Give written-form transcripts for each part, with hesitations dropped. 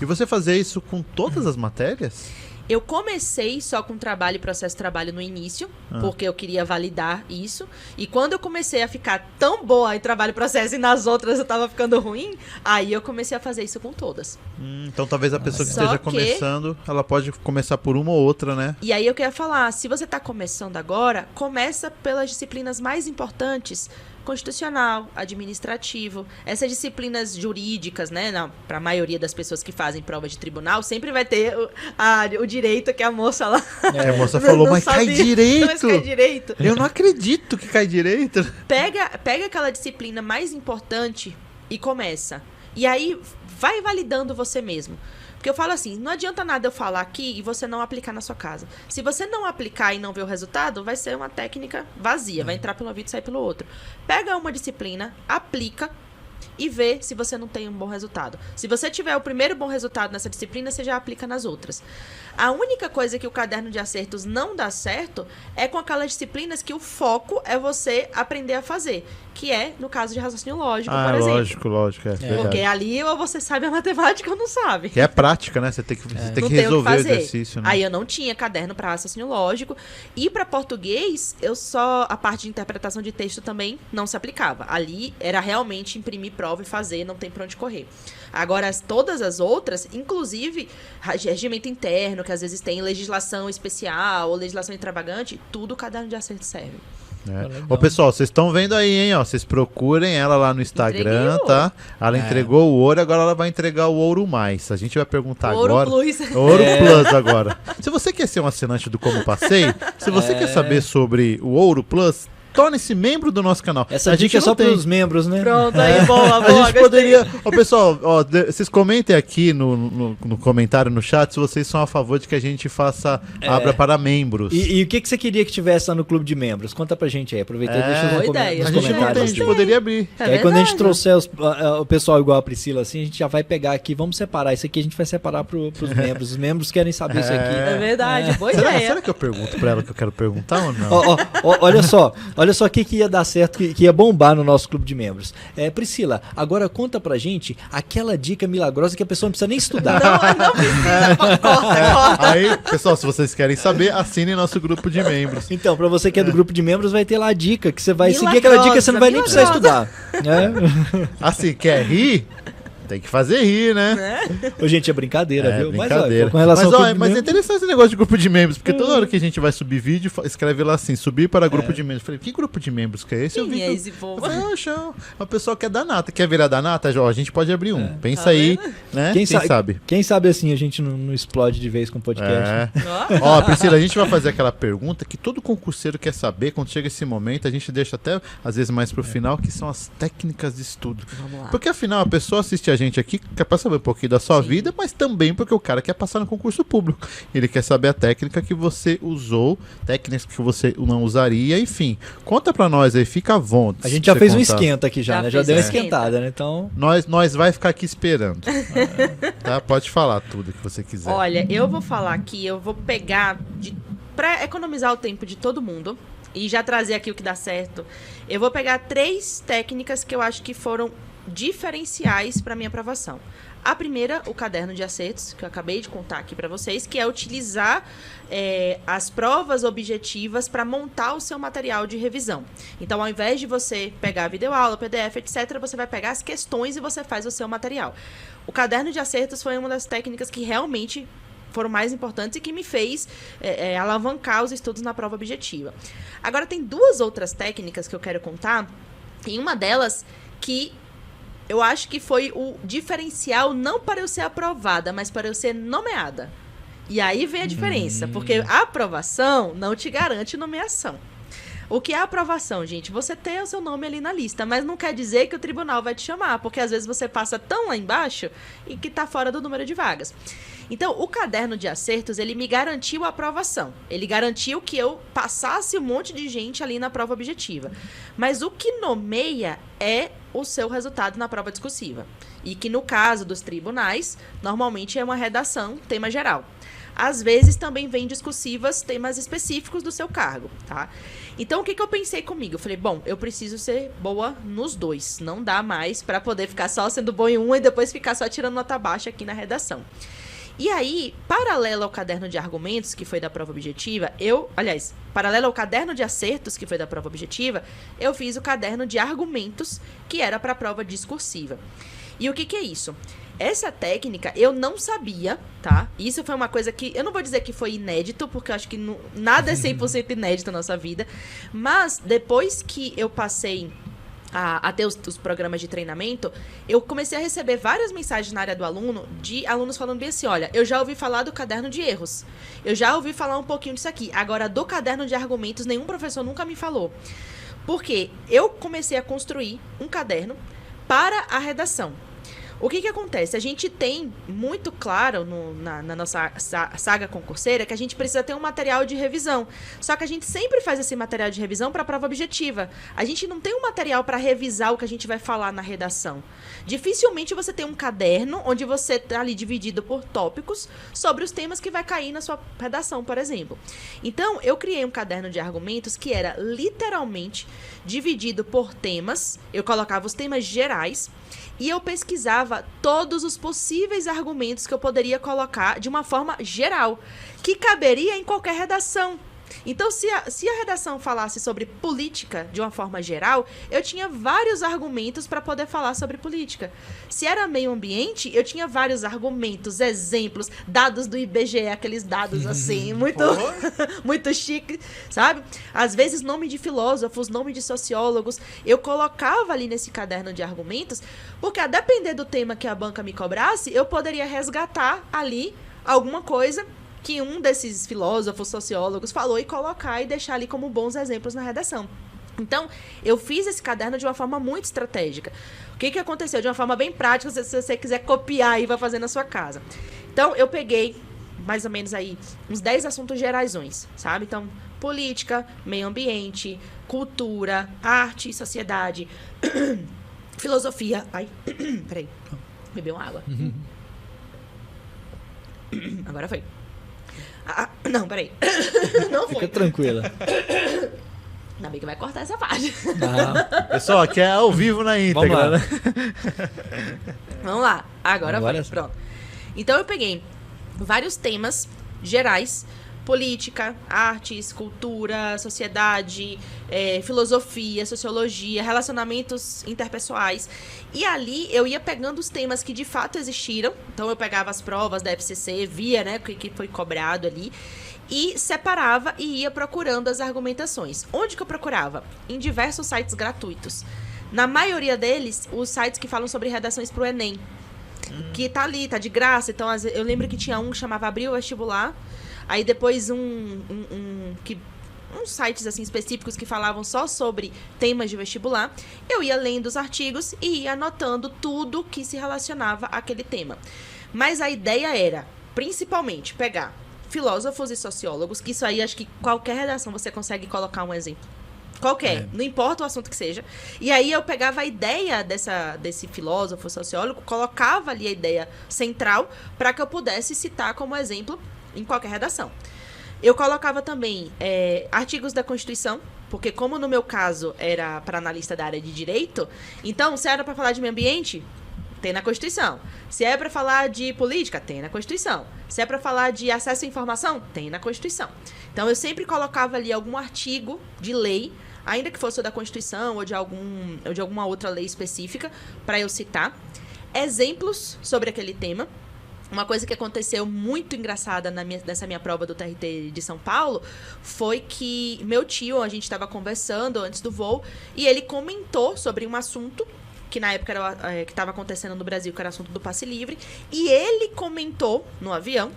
E você fazia isso com todas as matérias? Eu comecei só com trabalho e processo de trabalho no início, porque eu queria validar isso. E quando eu comecei a ficar tão boa em trabalho e processo e nas outras eu tava ficando ruim, aí eu comecei a fazer isso com todas. Então talvez a pessoa que Só esteja que- começando, ela pode começar por uma ou outra, né? E aí eu queria falar, se você tá começando agora, começa pelas disciplinas mais importantes, constitucional, administrativo, essas disciplinas jurídicas, né, para a maioria das pessoas que fazem prova de tribunal, sempre vai ter o direito que a moça lá... A moça falou, mas cai Mas direito! cai direito. Eu não acredito que cai direito. Pega aquela disciplina mais importante e começa. E aí vai validando você mesmo. Porque eu falo assim, não adianta nada eu falar aqui e você não aplicar na sua casa. Se você não aplicar e não ver o resultado, vai ser uma técnica vazia, vai entrar pelo ouvido e sair pelo outro. Pega uma disciplina, aplica e vê se você não tem um bom resultado. Se você tiver o primeiro bom resultado nessa disciplina, você já aplica nas outras. A única coisa que o caderno de acertos não dá certo é com aquelas disciplinas que o foco é você aprender a fazer, que é no caso de raciocínio lógico, por exemplo. lógico, é verdade. Porque ali ou você sabe a matemática ou não sabe. Que é prática, né? Você tem que Não que tem resolver o fazer. exercício, né? Aí eu não tinha caderno para raciocínio lógico. E para português, a parte de interpretação de texto também não se aplicava. Ali era realmente imprimir prova e fazer, não tem pra onde correr. Agora, todas as outras, inclusive regimento interno, que às vezes tem legislação especial ou legislação extravagante, tudo o caderno de acerto serve. Ô, pessoal, vocês estão vendo aí, hein? Ó, vocês procurem ela lá no Instagram, Entreguei tá? Ela entregou o ouro, agora ela vai entregar o ouro mais. A gente vai perguntar Ouro agora. Plus. Ouro Plus agora. Se você quer ser um assinante do Como Passei, se você quer saber sobre o Ouro Plus, torne-se membro do nosso canal. Essa A dica gente é só não tem. para os membros, né? Pronto, aí, boa, A boa. gente poderia. Ó, pessoal, ó, vocês comentem aqui no comentário, no chat, se vocês são a favor de que a gente faça. Abra para membros. E o que você queria que tivesse lá no clube de membros? Conta pra gente aí. Aproveita e deixa Boa nos ideia. A nos gente não tem, a comentários. gente aqui. poderia abrir. É E aí, quando a gente verdade. trouxer o pessoal igual a Priscila, assim, a gente já vai pegar aqui, vamos separar. Isso aqui a gente vai separar pros membros. Os membros querem saber isso aqui. É verdade, boa Será ideia. que eu pergunto pra ela que eu quero perguntar ou não? Olha só o que ia dar certo, que ia bombar no nosso clube de membros. Priscila, agora conta pra gente aquela dica milagrosa que a pessoa não precisa nem estudar. Não precisa, corta. Aí, pessoal, se vocês querem saber, assinem nosso grupo de membros. Então, pra você que é do grupo de membros, vai ter lá a dica, que você vai seguir Milagrosa, aquela dica, você não vai nem precisar estudar. Assim, quer rir? Tem que fazer rir, né? Ô, gente, é brincadeira, viu? Brincadeira. Mas, ó, com relação mas, ao ó, clube de mas é membros, interessante esse negócio de grupo de membros, porque toda hora que a gente vai subir vídeo, escreve lá assim, subir para grupo de membros. Eu falei, que grupo de membros que é esse? Quem é esse povo? Eu falei, uma pessoa que é da Nata. Quer virar da Nata? Ó, a gente pode abrir um. Pensa aí, né? Quem sabe? Quem sabe assim a gente não explode de vez com o podcast. É. Né? Ó, Priscila, a gente vai fazer aquela pergunta que todo concurseiro quer saber quando chega esse momento, a gente deixa até às vezes mais pro final, que são as técnicas de estudo. Vamos lá. Porque afinal a pessoa assiste a gente aqui, quer pra saber um pouquinho da sua vida, mas também porque o cara quer passar no concurso público. Ele quer saber a técnica que você usou, técnicas que você não usaria, enfim. Conta pra nós aí, fica à vontade. A gente já pra fez você um contar. esquenta aqui já, né? Já fez deu uma um esquenta. esquentada, né? Então, Nós vai ficar aqui esperando. Tá? Pode falar tudo que você quiser. Olha, eu vou falar aqui, eu vou pegar, pra economizar o tempo de todo mundo e já trazer aqui o que dá certo, eu vou pegar 3 técnicas que eu acho que foram diferenciais para minha aprovação. A primeira, o caderno de acertos, que eu acabei de contar aqui para vocês, que é utilizar as provas objetivas para montar o seu material de revisão. Então, ao invés de você pegar a videoaula, PDF, etc., você vai pegar as questões e você faz o seu material. O caderno de acertos foi uma das técnicas que realmente foram mais importantes e que me fez alavancar os estudos na prova objetiva. Agora, tem 2 outras técnicas que eu quero contar, e uma delas que eu acho que foi o diferencial não para eu ser aprovada, mas para eu ser nomeada. E aí vem a diferença, porque a aprovação não te garante nomeação. O que é aprovação, gente? Você tem o seu nome ali na lista, mas não quer dizer que o tribunal vai te chamar, porque às vezes você passa tão lá embaixo e que está fora do número de vagas. Então, o caderno de acertos, ele me garantiu a aprovação. Ele garantiu que eu passasse um monte de gente ali na prova objetiva. Mas o que nomeia é o seu resultado na prova discursiva. E que no caso dos tribunais, normalmente é uma redação, tema geral. às vezes também vem discursivas temas específicos do seu cargo, tá? Então, o que eu pensei comigo? Eu falei, bom, eu preciso ser boa nos dois. Não dá mais para poder ficar só sendo boa em uma e depois ficar só tirando nota baixa aqui na redação. E aí, paralelo ao caderno de argumentos, que foi da prova objetiva, paralelo ao caderno de acertos, que foi da prova objetiva, eu fiz o caderno de argumentos, que era para a prova discursiva. E o que é isso? Essa técnica eu não sabia, tá? Isso foi uma coisa que, eu não vou dizer que foi inédito, porque eu acho que nada é 100% inédito na nossa vida, mas depois que eu passei a ter os programas de treinamento, eu comecei a receber várias mensagens na área do aluno, de alunos falando bem assim, olha, eu já ouvi falar do caderno de erros, eu já ouvi falar um pouquinho disso aqui, agora do caderno de argumentos, nenhum professor nunca me falou. Porque eu comecei a construir um caderno para a redação. O que acontece? A gente tem muito claro na nossa saga concurseira que a gente precisa ter um material de revisão. Só que a gente sempre faz esse material de revisão para a prova objetiva. A gente não tem um material para revisar o que a gente vai falar na redação. Dificilmente você tem um caderno onde você está ali dividido por tópicos sobre os temas que vai cair na sua redação, por exemplo. Então, eu criei um caderno de argumentos que era literalmente dividido por temas. Eu colocava os temas gerais e eu pesquisava todos os possíveis argumentos que eu poderia colocar de uma forma geral, que caberia em qualquer redação. Então, se a redação falasse sobre política de uma forma geral, eu tinha vários argumentos para poder falar sobre política. Se era meio ambiente, eu tinha vários argumentos, exemplos, dados do IBGE, aqueles dados assim, muito chique, sabe? Às vezes, nome de filósofos, nome de sociólogos, eu colocava ali nesse caderno de argumentos, porque a depender do tema que a banca me cobrasse, eu poderia resgatar ali alguma coisa que um desses filósofos, sociólogos falou e colocar e deixar ali como bons exemplos na redação. Então, eu fiz esse caderno de uma forma muito estratégica. O que aconteceu? De uma forma bem prática, se você quiser copiar e vai fazer na sua casa. Então, eu peguei mais ou menos aí uns 10 assuntos geraisões, sabe? Então, política, meio ambiente, cultura, arte, sociedade, filosofia. Ai, peraí. Bebi uma água. Agora foi. Não, peraí. Não foi. Fica tranquila. Ainda bem que vai cortar essa parte. Pessoal, aqui é ao vivo na íntegra, né? Vamos lá. Agora foi. Pronto. Então eu peguei vários temas gerais. Política, artes, cultura, sociedade, filosofia, sociologia, relacionamentos interpessoais. E ali eu ia pegando os temas que de fato existiram. Então eu pegava as provas da FCC, via, né, o que foi cobrado ali. E separava e ia procurando as argumentações. Onde que eu procurava? Em diversos sites gratuitos. Na maioria deles, os sites que falam sobre redações para o Enem. Que tá ali, tá de graça. Então eu lembro que tinha um que chamava Abril Vestibular. Aí depois uns sites assim específicos que falavam só sobre temas de vestibular. Eu ia lendo os artigos e ia anotando tudo que se relacionava àquele tema. Mas a ideia era, principalmente, pegar filósofos e sociólogos, que isso aí acho que qualquer redação você consegue colocar um exemplo. Qualquer, não importa o assunto que seja. E aí eu pegava a ideia desse filósofo, sociólogo, colocava ali a ideia central para que eu pudesse citar como exemplo em qualquer redação. Eu colocava também artigos da Constituição, porque como no meu caso era para analista da área de direito, então se era para falar de meio ambiente, tem na Constituição. Se é para falar de política, tem na Constituição. Se é para falar de acesso à informação, tem na Constituição. Então eu sempre colocava ali algum artigo de lei, ainda que fosse da Constituição ou de alguma outra lei específica, para eu citar exemplos sobre aquele tema. Uma coisa que aconteceu muito engraçada nessa minha prova do TRT de São Paulo foi que meu tio, a gente estava conversando antes do voo, e ele comentou sobre um assunto que na época era, que estava acontecendo no Brasil, que era assunto do passe livre, e ele comentou no avião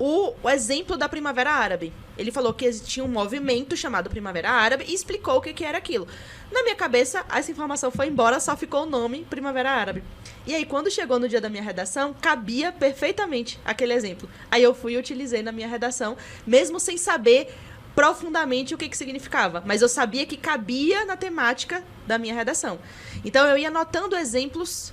o exemplo da Primavera Árabe. Ele falou que existia um movimento chamado Primavera Árabe e explicou o que era aquilo. Na minha cabeça, essa informação foi embora, só ficou o nome Primavera Árabe. E aí, quando chegou no dia da minha redação, cabia perfeitamente aquele exemplo. Aí eu fui e utilizei na minha redação, mesmo sem saber profundamente o que significava, mas eu sabia que cabia na temática da minha redação. Então eu ia anotando exemplos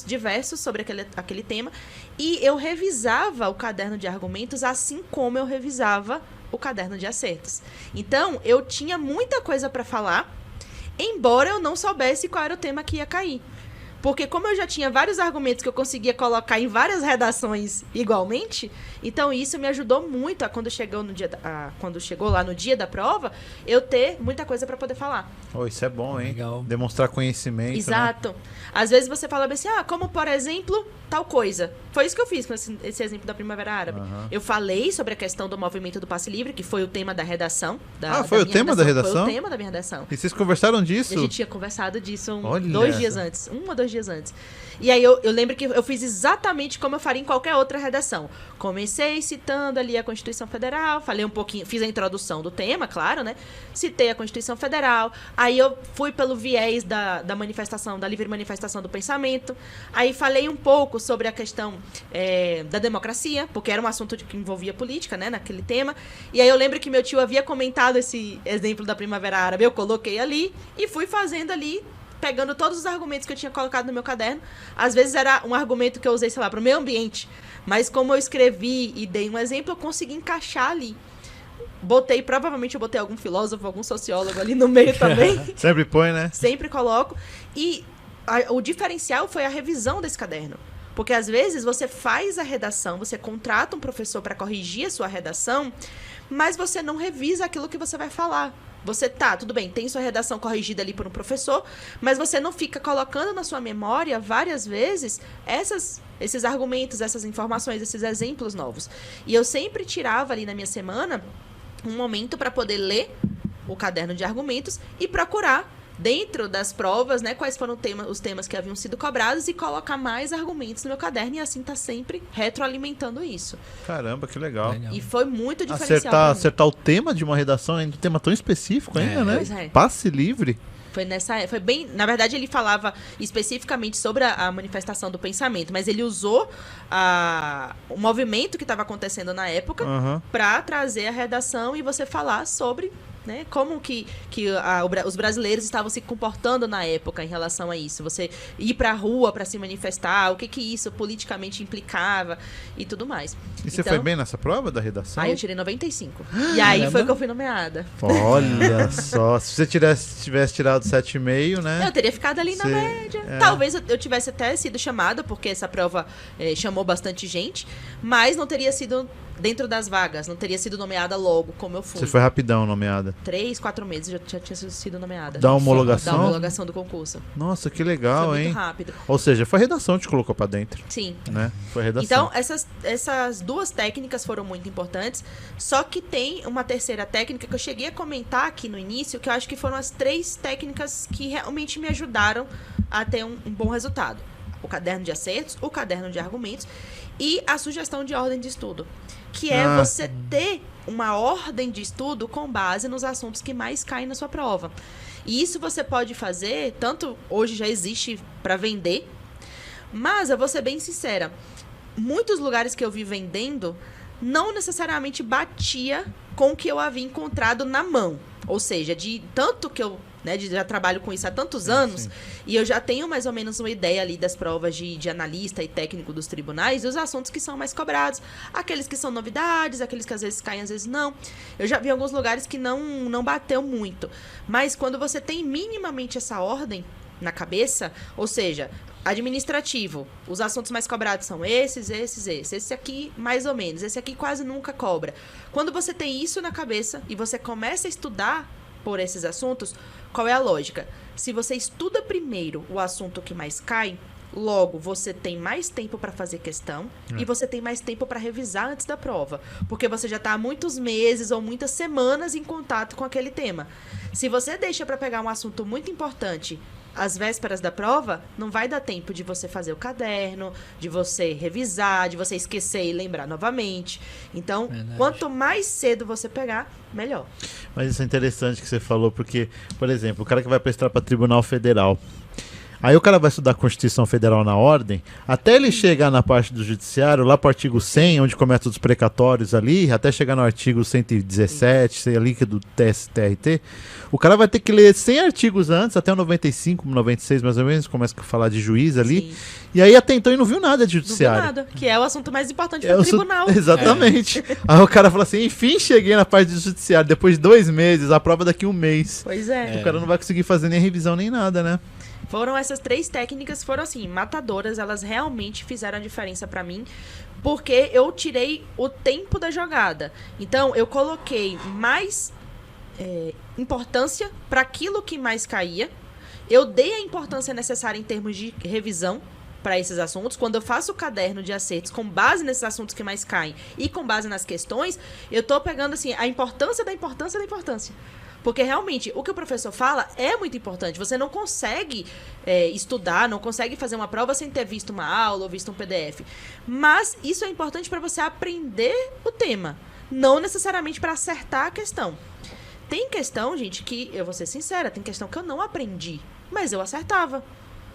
diversos sobre aquele tema, e eu revisava o caderno de argumentos assim como eu revisava o caderno de acertos. Então eu tinha muita coisa para falar, embora eu não soubesse qual era o tema que ia cair. Porque como eu já tinha vários argumentos que eu conseguia colocar em várias redações igualmente, então isso me ajudou muito a quando chegou lá no dia da prova, eu ter muita coisa para poder falar. Oh, isso é bom, hein? Legal. Demonstrar conhecimento. Exato. Né? Às vezes você fala assim, como por exemplo, tal coisa. Foi isso que eu fiz com esse exemplo da Primavera Árabe. Eu falei sobre a questão do movimento do passe livre, que foi o tema da redação. Foi o tema da redação? Foi o tema da minha redação. E vocês conversaram disso? A gente tinha conversado disso 1 ou 2 dias antes. E aí eu lembro que eu fiz exatamente como eu faria em qualquer outra redação. Comecei citando ali a Constituição Federal, falei um pouquinho, fiz a introdução do tema, claro, né? Citei a Constituição Federal, aí eu fui pelo viés da manifestação, da livre manifestação do pensamento, aí falei um pouco sobre a questão da democracia, porque era um assunto que envolvia política, né, naquele tema, e aí eu lembro que meu tio havia comentado esse exemplo da Primavera Árabe, eu coloquei ali e fui fazendo ali, pegando todos os argumentos que eu tinha colocado no meu caderno. Às vezes era um argumento que eu usei, sei lá, para o meio ambiente. Mas como eu escrevi e dei um exemplo, eu consegui encaixar ali. Provavelmente eu botei algum filósofo, algum sociólogo ali no meio também. Sempre põe, né? Sempre coloco. E o diferencial foi a revisão desse caderno. Porque às vezes você faz a redação, você contrata um professor para corrigir a sua redação, mas você não revisa aquilo que você vai falar. Você tudo bem, tem sua redação corrigida ali por um professor, mas você não fica colocando na sua memória várias vezes esses argumentos, essas informações, esses exemplos novos. E eu sempre tirava ali na minha semana um momento para poder ler o caderno de argumentos e procurar dentro das provas, né, quais foram os temas que haviam sido cobrados e colocar mais argumentos no meu caderno e assim tá sempre retroalimentando isso. Caramba, que legal. E foi muito diferencial. Acertar o tema de uma redação, um tema tão específico ainda, né? Pois é. Passe livre. Foi bem, na verdade ele falava especificamente sobre a manifestação do pensamento, mas ele usou o movimento que estava acontecendo na época para trazer a redação e você falar sobre, né, como que os brasileiros estavam se comportando na época em relação a isso. Você ir pra rua para se manifestar, o que isso politicamente implicava e tudo mais. E você foi bem nessa prova da redação? Aí eu tirei 95. E aí foi que eu fui nomeada. Olha só, se você tivesse tirado 7,5, né? Eu teria ficado ali na média. Talvez eu tivesse até sido chamada, porque essa prova chamou bastante gente, mas não teria sido dentro das vagas, não teria sido nomeada logo, como eu fui. Você foi rapidão nomeada? 3, 4 meses já tinha sido nomeada. Da homologação? Da homologação do concurso. Nossa, que legal, foi hein? Muito rápido. Ou seja, foi a redação que te colocou pra dentro. Sim. Né? Foi a redação. Então, essas duas técnicas foram muito importantes, só que tem uma terceira técnica que eu cheguei a comentar aqui no início, que eu acho que foram as 3 técnicas que realmente me ajudaram a ter um bom resultado. O caderno de acertos, o caderno de argumentos e a sugestão de ordem de estudo. Que é você ter uma ordem de estudo com base nos assuntos que mais caem na sua prova. E isso você pode fazer, tanto hoje já existe para vender, mas eu vou ser bem sincera, muitos lugares que eu vi vendendo não necessariamente batia com o que eu havia encontrado na mão. Ou seja, de tanto que eu já trabalho com isso há tantos anos, sim. E eu já tenho mais ou menos uma ideia ali das provas de analista e técnico dos tribunais e os assuntos que são mais cobrados. Aqueles que são novidades, aqueles que às vezes caem, às vezes não. Eu já vi alguns lugares que não bateu muito. Mas quando você tem minimamente essa ordem na cabeça, ou seja, administrativo, os assuntos mais cobrados são esses. Esse aqui, mais ou menos. Esse aqui quase nunca cobra. Quando você tem isso na cabeça e você começa a estudar por esses assuntos, qual é a lógica? Se você estuda primeiro o assunto que mais cai, logo você tem mais tempo para fazer questão e você tem mais tempo para revisar antes da prova, porque você já está há muitos meses ou muitas semanas em contato com aquele tema. Se você deixa para pegar um assunto muito importante às vésperas da prova, não vai dar tempo de você fazer o caderno, de você revisar, de você esquecer e lembrar novamente. Então, quanto mais cedo você pegar, melhor. Mas isso é interessante que você falou, porque, por exemplo, o cara que vai prestar para Tribunal Federal, Aí o cara vai estudar a Constituição Federal na ordem, até ele chegar na parte do judiciário, lá pro artigo 100, onde começa os precatórios ali, até chegar no artigo 117, sei ali que é do TST, o cara vai ter que ler 100 artigos antes, até o 95, 96 mais ou menos, começa a falar de juiz ali, Sim. e aí até então ele não viu nada de Não viu judiciário. nada, que é o assunto mais importante É do o tribunal. Exatamente. Aí o cara fala assim, enfim, cheguei na parte do judiciário, depois de 2 meses, a prova daqui 1 mês. Pois é. O cara não vai conseguir fazer nem revisão nem nada, né? Foram essas 3 técnicas, foram assim, matadoras, elas realmente fizeram a diferença pra mim, porque eu tirei o tempo da jogada. Então, eu coloquei mais importância para aquilo que mais caía, eu dei a importância necessária em termos de revisão para esses assuntos. Quando eu faço o caderno de acertos com base nesses assuntos que mais caem e com base nas questões, eu tô pegando assim a importância da importância da importância. Porque realmente o que o professor fala é muito importante. Você não consegue estudar, não consegue fazer uma prova sem ter visto uma aula ou visto um PDF. Mas isso é importante para você aprender o tema, não necessariamente para acertar a questão. Tem questão, gente, que, eu vou ser sincera, tem questão que eu não aprendi, mas eu acertava.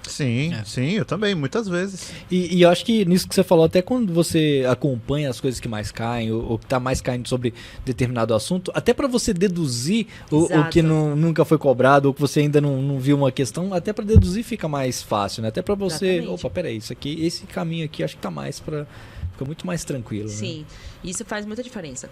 Sim, sim, eu também, muitas vezes. E eu acho que nisso que você falou, até quando você acompanha as coisas que mais caem, ou que tá mais caindo sobre determinado assunto, até para você deduzir o que nunca foi cobrado, ou que você ainda não viu uma questão, até para deduzir fica mais fácil, né? Até para você, Exatamente. opa, peraí, esse caminho aqui acho que tá mais para fica muito mais tranquilo. Sim, isso faz muita diferença.